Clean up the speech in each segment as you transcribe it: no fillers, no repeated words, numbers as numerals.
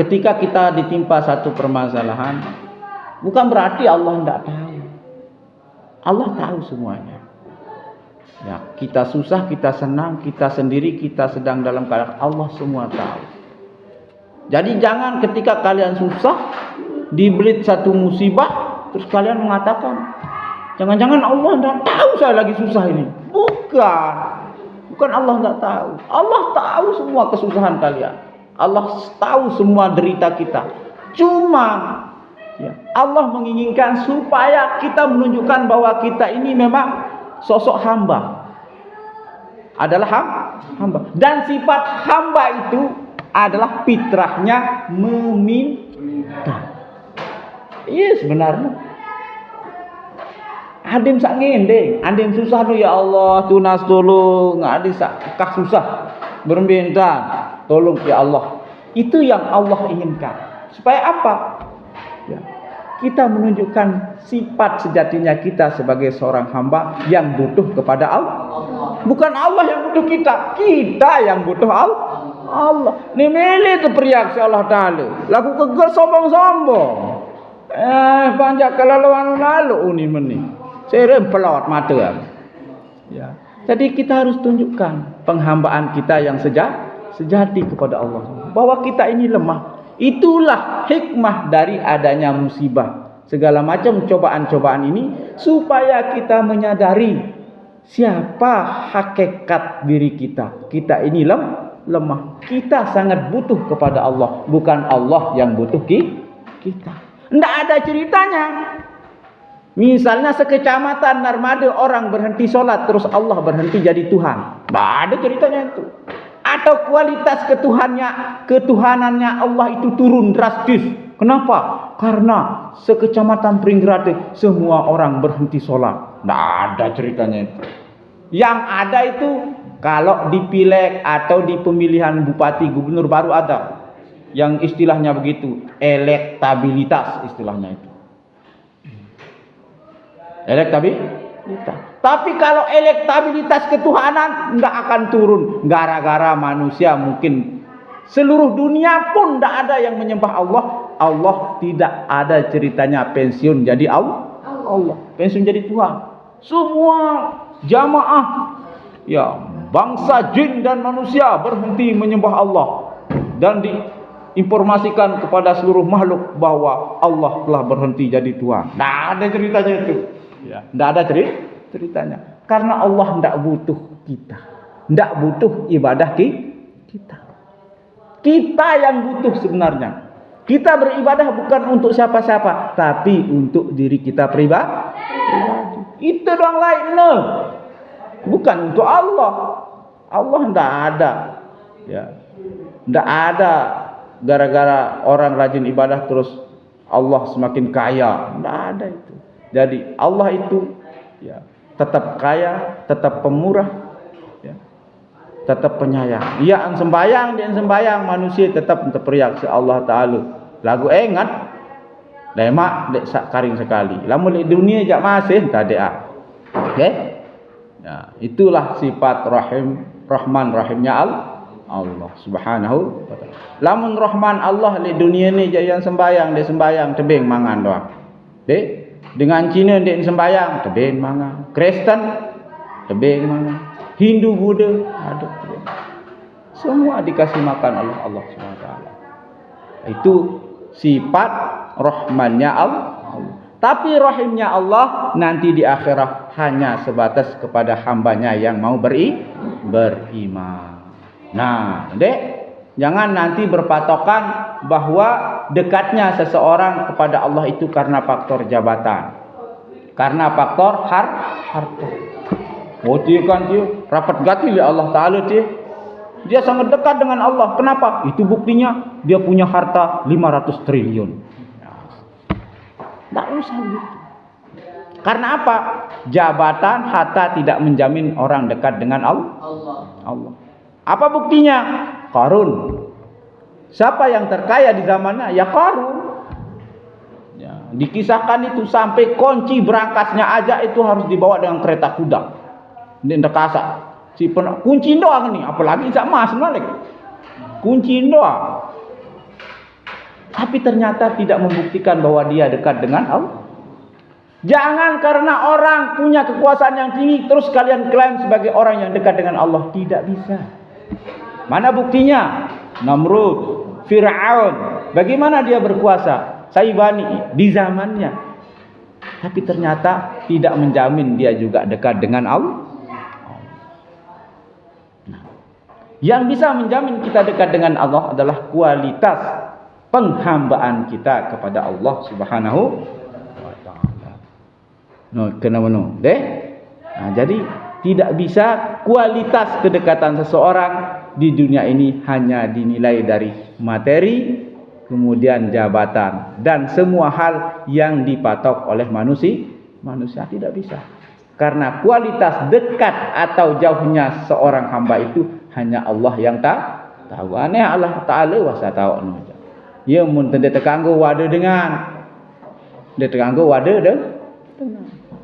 ketika kita ditimpa satu permasalahan, bukan berarti Allah tidak tahu. Allah tahu semuanya. Ya, kita susah, kita senang, kita sendiri, kita sedang dalam keadaan, Allah semua tahu. Jadi jangan ketika kalian susah, dibelit satu musibah, terus kalian mengatakan, jangan-jangan Allah tidak tahu saya lagi susah ini. Bukan Allah tidak tahu. Allah tahu semua kesusahan kalian. Allah tahu semua derita kita. Cuma ya, Allah menginginkan supaya kita menunjukkan bahwa kita ini memang sosok hamba. Adalah hamba. Dan sifat hamba itu adalah fitrahnya meminta. Iya sebenarnya. Adim sak ngende, adim susah tu ya Allah, tunas tolong, adim sak kah susah, berminta, tolong ya Allah. Itu yang Allah inginkan. Supaya apa? Ya, kita menunjukkan sifat sejatinya kita sebagai seorang hamba yang butuh kepada Allah. Bukan Allah yang butuh kita, kita yang butuh Allah. Ni milih tu periak si Allah Ta'ala. Lagu keger sombong-sombong. Panjak kelaluan lalu ni meni. Saya pelawat mata. Ya. Jadi kita harus tunjukkan penghambaan kita yang sejati kepada Allah. Bahwa kita ini lemah. Itulah hikmah dari adanya musibah. Segala macam cobaan-cobaan ini supaya kita menyadari siapa hakikat diri kita. Kita ini lemah. Kita sangat butuh kepada Allah. Bukan Allah yang butuh kita. Tidak ada ceritanya. Misalnya sekecamatan Narmada orang berhenti sholat terus Allah berhenti jadi Tuhan. Tidak ada ceritanya itu. Atau kualitas ketuhanannya Allah itu turun drastis. Kenapa? Karena sekecamatan Pringgrate semua orang berhenti sholat. Tidak ada ceritanya itu. Yang ada itu kalau di pileg atau di pemilihan bupati gubernur baru ada. Yang istilahnya begitu, elektabilitas istilahnya itu. Elektabilitas. Tapi kalau elektabilitas ketuhanan tidak akan turun gara-gara manusia mungkin seluruh dunia pun tidak ada yang menyembah Allah. Allah tidak ada ceritanya pensiun jadi Allah. Pensiun jadi Tuhan. Semua jamaah ya bangsa jin dan manusia berhenti menyembah Allah dan diinformasikan kepada seluruh makhluk bahwa Allah telah berhenti jadi Tuhan. Tidak ada ceritanya itu. Ya, tidak ada ceritanya. Karena Allah tidak butuh kita. Tidak butuh ibadah kita. Kita yang butuh sebenarnya. Kita beribadah bukan untuk siapa-siapa, tapi untuk diri kita pribadi. Itu doang lain. Bukan untuk Allah. Allah tidak ada. Ya. Tidak ada gara-gara orang rajin ibadah terus Allah semakin kaya. Tidak ada itu. Jadi Allah itu ya, tetap kaya, tetap pemurah, ya, tetap penyayang. Ia sembayang manusia tetap terperiak si Allah Ta'ala. Lagu ingat, lemak dek karing sekali. Lamun di dunia jak masih tadi okay? Ya, itulah sifat Rahman Rahimnya Allah Subhanahu wa ta'ala. Lamun Rahman Allah di dunia ni jak yang sembayang tebing mangan doang. Okay? Dengan Cina dia sembahyang tebing mangan, Kristen tebing mangan, Hindu Buddha ada tebing. Semua dikasih makan oleh Allah SWT. Itu sifat rahmannya Allah. Tapi rahimnya Allah nanti di akhirat hanya sebatas kepada hambanya yang mau beriman. Nah, jangan nanti berpatokan bahwa dekatnya seseorang kepada Allah itu karena faktor jabatan, karena faktor harta. Oh dia kan dia rapat gati oleh Allah Ta'ala dia sangat dekat dengan Allah. Kenapa? Itu buktinya dia punya harta 500 triliun. Tak usah gitu. Karena apa? Jabatan, harta tidak menjamin orang dekat dengan Allah. Apa buktinya? Qarun. Siapa yang terkaya di zamannya? Ya Qarun. Ya, dikisahkan itu sampai kunci berangkasnya aja itu harus dibawa dengan kereta kuda. Ndak kasak. Kunci doang nih, apalagi sak mas malik. Kunci doang. tapi ternyata tidak membuktikan bahwa dia dekat dengan Allah. Jangan karena orang punya kekuasaan yang tinggi terus kalian klaim sebagai orang yang dekat dengan Allah. Tidak bisa. Mana buktinya? Namrud, Fir'aun, bagaimana dia berkuasa? Saibani di zamannya. Tapi ternyata tidak menjamin dia juga dekat dengan Allah. Yang bisa menjamin kita dekat dengan Allah adalah kualitas penghambaan kita kepada Allah Subhanahu wa taala. Kenapa no? Jadi tidak bisa kualitas kedekatan seseorang di dunia ini hanya dinilai dari materi, kemudian jabatan dan semua hal yang dipatok oleh manusia tidak bisa. Karena kualitas dekat atau jauhnya seorang hamba itu hanya Allah yang tahu. Aneh Allah Ta'ala wasa tahu. Ya mun dia terganggu wada dengan. Dia terganggu wada dengan.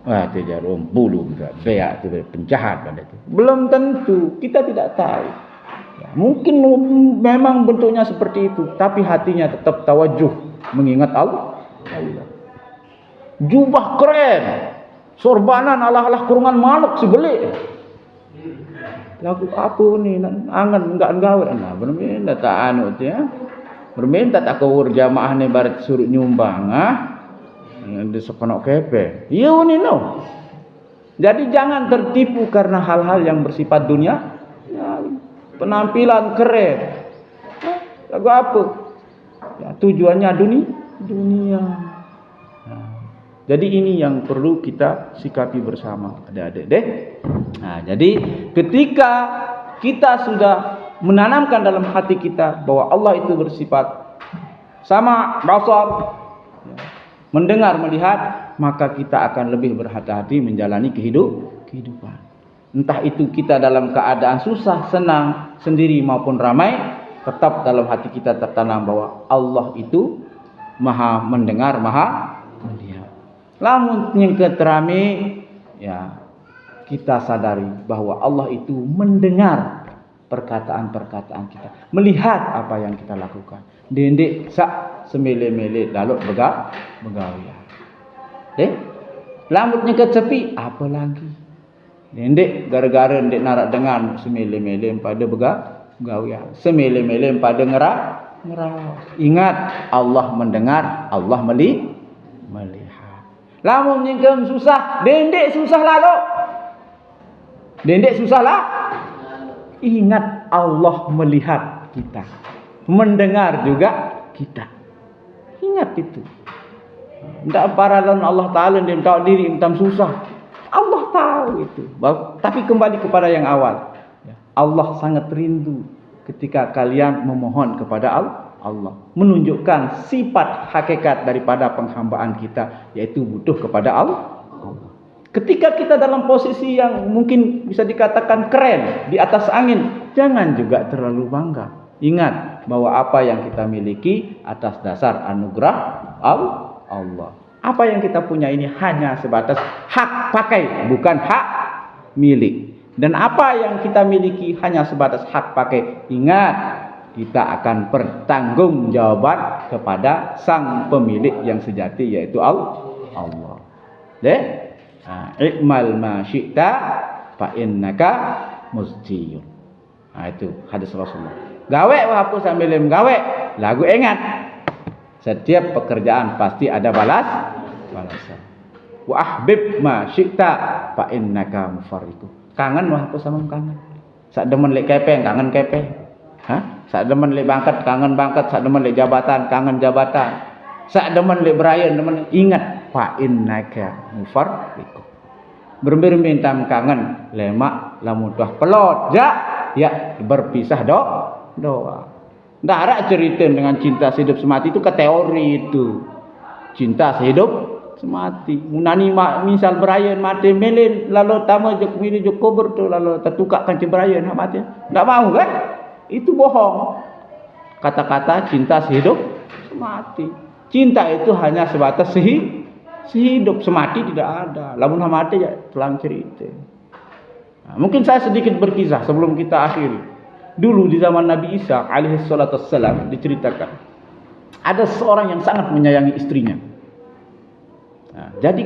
Wah itu jarum bulu beak itu penjahat pada itu. Belum tentu, kita tidak tahu. Ya, mungkin memang bentuknya seperti itu, tapi hatinya tetap tawajuh mengingat Allah. Jubah keren, sorbanan ala-ala kurungan manuk sebelik. Lagu apa ni? Angan enggak gawe. Nah, berminta tak anu tu ya. Berminta tak kawur jamaah ni barat suruh nyumbang di sekonok kepe. Yo ni no. Jadi jangan tertipu karena hal-hal yang bersifat dunia. Ya, penampilan keren. Lagu apa? Ya, tujuannya dunia. Jadi ini yang perlu kita sikapi bersama adik-adik deh. Nah, jadi ketika kita sudah menanamkan dalam hati kita bahwa Allah itu bersifat sama basar, mendengar, melihat, maka kita akan lebih berhati-hati menjalani kehidupan. Entah itu kita dalam keadaan susah, senang, sendiri maupun ramai, tetap dalam hati kita tertanam bahwa Allah itu Maha mendengar, Maha melihat. Lamun yang keterami, ya kita sadari bahwa Allah itu mendengar perkataan-perkataan kita, melihat apa yang kita lakukan. Dendek sak semele-mele lalu begawian. Lamun yang kesepi, apa lagi? Dendek gara-gara dendek narak dengan semele-mele pada begawian, semele-mele pada ngerak. Ingat Allah mendengar, Allah melihat. Lamun nyengkem susah, dendek susah lalu. Dendek susah lah. Ingat Allah melihat kita, mendengar juga kita. Ingat itu. Tidak paralon Allah Ta'ala dia tahu diri entam susah. Allah tahu itu. Tapi kembali kepada yang awal. Allah sangat rindu ketika kalian memohon kepada Allah, menunjukkan sifat hakikat daripada penghambaan kita, yaitu butuh kepada Allah. Ketika kita dalam posisi yang mungkin bisa dikatakan keren, di atas angin, jangan juga terlalu bangga. Ingat bahwa apa yang kita miliki atas dasar anugerah Allah. Apa yang kita punya ini hanya sebatas hak pakai, bukan hak milik. Dan apa yang kita miliki hanya sebatas hak pakai. Ingat, kita akan bertanggungjawab kepada sang pemilik yang sejati, yaitu Allah. Ikmal ma syi'ta fa innaka mustiyun. Itu hadis Rasulullah. Gawe apa sambil gawe, lagu ingat. Setiap pekerjaan pasti ada balasan. Wa ahbib ma syi'ta fa innaka mufarriqu. Kangen apa sama kangen. Sak demen lek kepeng, kangen kepeng. Sak demen lek bangkat, kangen bangkat. Sak demen lek jabatan, kangen jabatan. Sak demen lek berayan, demen ingat fa innaka mufarriqu. Bermintam kangen lemak lamun tuah pelot ya berpisah doa. Ndak ada cerita dengan cinta sehidup semati itu ke teori itu. Cinta sehidup semati. Munani misal berayan mati melin lalu tama jok mili jok kubur tu lalu tertukakkan berayan mati. Ndak mau kan? Itu bohong. Kata-kata cinta sehidup semati. Cinta itu hanya sebatas sehidup, semati tidak ada. Lamun mati ya telang cerita. Nah, mungkin saya sedikit berkisah sebelum kita akhiri. Dulu di zaman Nabi Isa alaihi salatu wassalam diceritakan ada seorang yang sangat menyayangi istrinya. Nah, jadi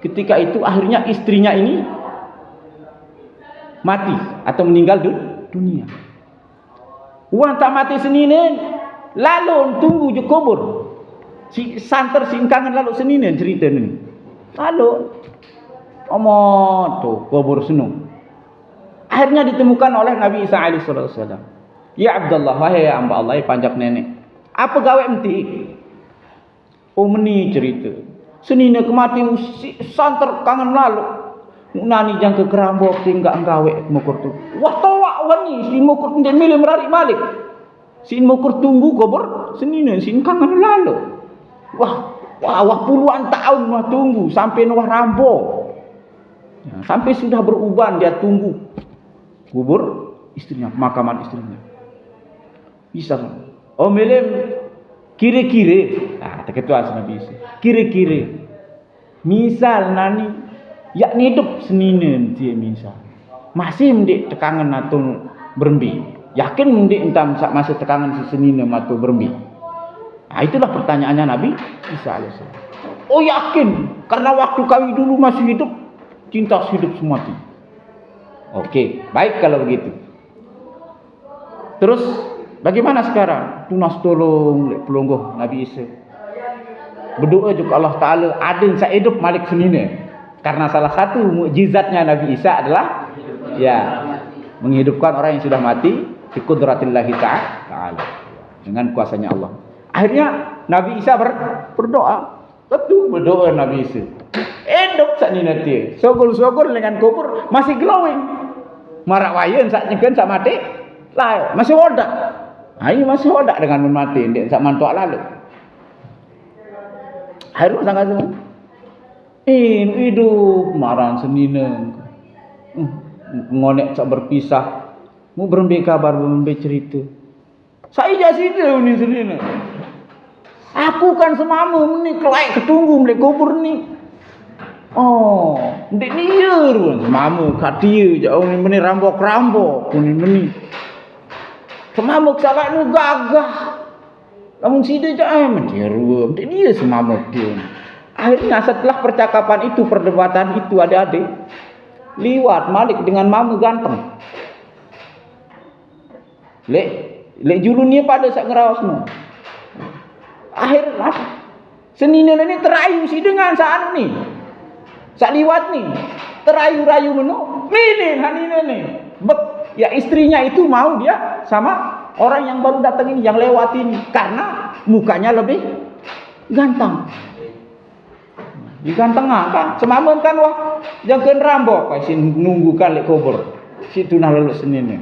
ketika itu akhirnya istrinya ini mati atau meninggal dunia. Uang tak mati seninen, lalu tunggu je kubur. Si santer singkangan lalu seninen cerita ni. Lalu omong tu kubur senung. Akhirnya ditemukan oleh Nabi Isa alaihi wasallam. Ya Abdullah, wahai hamba Allah, panjang nenek. Apa gawe menti? Oh meni cerita. Senina kemati si santer kangen lalu. Nani jang ke kerambok tinggal gawe mukur tu. Wah tawak wani si mukur ndek milih merarik balik. Si mukur tunggu kubur senina sin kangen lalu. Wah puluhan tahun mah tunggu sampai wah rambo. Ya, sampai sudah beruban dia tunggu kubur istrinya, pemakaman istrinya. Bisa. Oh milih kira-kira. Ah terketua Nabi Isa. Kira-kira. Misal nani yakni hidup seninen dia misal. Masih mendik tekangan atau berembi. Yakin mendik entam masih tekangan si seninen atau berembi. Nah, itulah pertanyaannya Nabi Isa alaihissalam. Oh yakin, karena waktu kami dulu masih hidup, cinta hidup semati. Oke, baik kalau begitu. Terus bagaimana sekarang? Tunas tolong pelungguh Nabi Isa. Berdoa juga Allah Ta'ala ada yang saya hidup malik senine. Karena salah satu mukjizatnya Nabi Isa adalah ya menghidupkan orang yang sudah mati bi qudratillahi ta'ala dengan kuasanya Allah. Akhirnya Nabi Isa berdoa. Betul berdoa Nabi Isa. Hidup saat ini nanti. Sogol-sogol dengan kubur masih glowing. Marak wayan saat nyekan saat mati. Lah masih hodak. Ayo masih hodak dengan mati. Dia saat mantuak lalu. Akhirnya sangat semua. Hidup marah senina. Ngonek tak berpisah. Mu berembe kabar, berembe cerita. Saya jadi dia ni senina. Aku kan semama ni kelai ketunggu melek kubur ni. Oh, ndek ni ya ruan semama kat dia je orang ni rambok-rambok ni meni. Semama salat nu gagah. Kamu sida je meni ruan ndek dia semama dia. Akhirnya setelah percakapan itu, perdebatan itu adik-adik liwat Malik dengan mamu ganteng. Lek julun ni pada sak ngerawas semua. Akhirnya senina ni terayu si dengan saat ni. Sak liwat ni terayu-rayu menu. Milih hanina ni. Ya istrinya itu mau dia sama orang yang baru datang ini, yang lewat ini, karena mukanya lebih ganteng. Diganteng kan? Semamun kan wah jangan rambok si nunggu kan lek kubur. Situ nah lulus senina.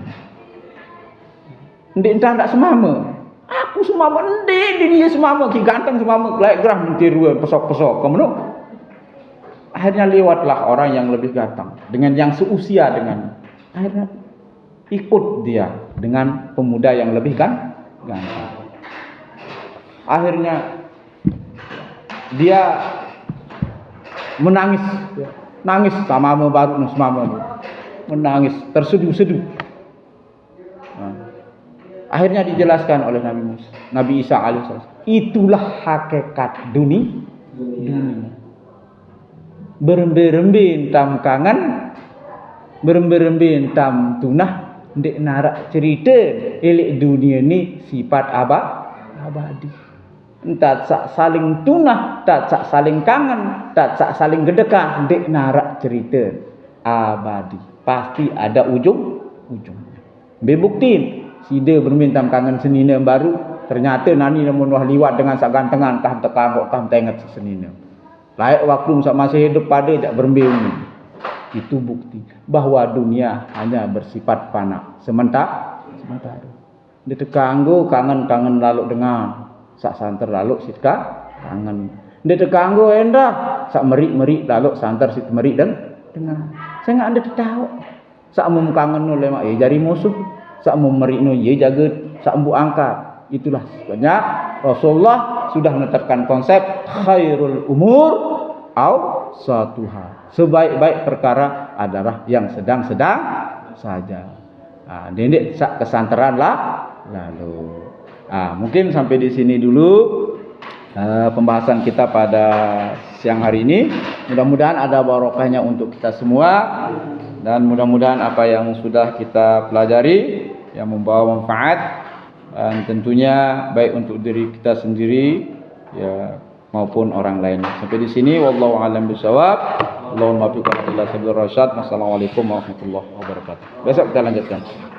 Ndek entah ndak semama. Aku semama ndek dia semama ki ganteng semama lek gerah mentiru pesok-pesok kamu. Akhirnya lewatlah orang yang lebih ganteng dengan yang seusia dengan. Akhirnya ikut dia dengan pemuda yang lebih ganteng. Akhirnya dia menangis, nangis sama baru semama menangis terseduh-seduh. Akhirnya dijelaskan oleh Nabi Isa alaihissalam. Itulah hakikat dunia. Berembe-rembe tam kangen, berembe-rembe tam tunah, ndek narak cerita elek dunia ni sifat abadi. Tak sak saling tunah, tak sak saling kangen, tak sak saling gedekah, ndek narak cerita abadi. Pasti ada ujung-ujungnya. Bebukti sida bermintam kangen senina baru, ternyata nani namun wah liwat dengan sak gantengan tah tekangok tah tenget senina. Layak waktu masih hidup pada tak berembing. Itu bukti bahwa dunia hanya bersifat fana sementara. Dia terganggu kangen lalu dengan sak santer lalu sitka kangen. Dia terganggu endah sak merik lalu santer sit merik dan dengan. Saya enggak ada tahu. Sak mum kangen oleh mak jari musuh. Sak mum merik no ye jaga sak mbu angkat. Itulah sebabnya Rasulullah sudah menetapkan konsep khairul umur au satuha. Sebaik-baik perkara adalah yang sedang-sedang saja. Dendek sak kesanteran lah lalu. Mungkin sampai di sini dulu pembahasan kita pada siang hari ini. Mudah-mudahan ada barokahnya untuk kita semua, dan mudah-mudahan apa yang sudah kita pelajari yang membawa manfaat, dan tentunya baik untuk diri kita sendiri ya maupun orang lain. Sampai di sini, wallahu a'lam bishawab. Allahumma biqadrillah sabil rasyad. Wassalamualaikum warahmatullahi wabarakatuh. Besok kita lanjutkan.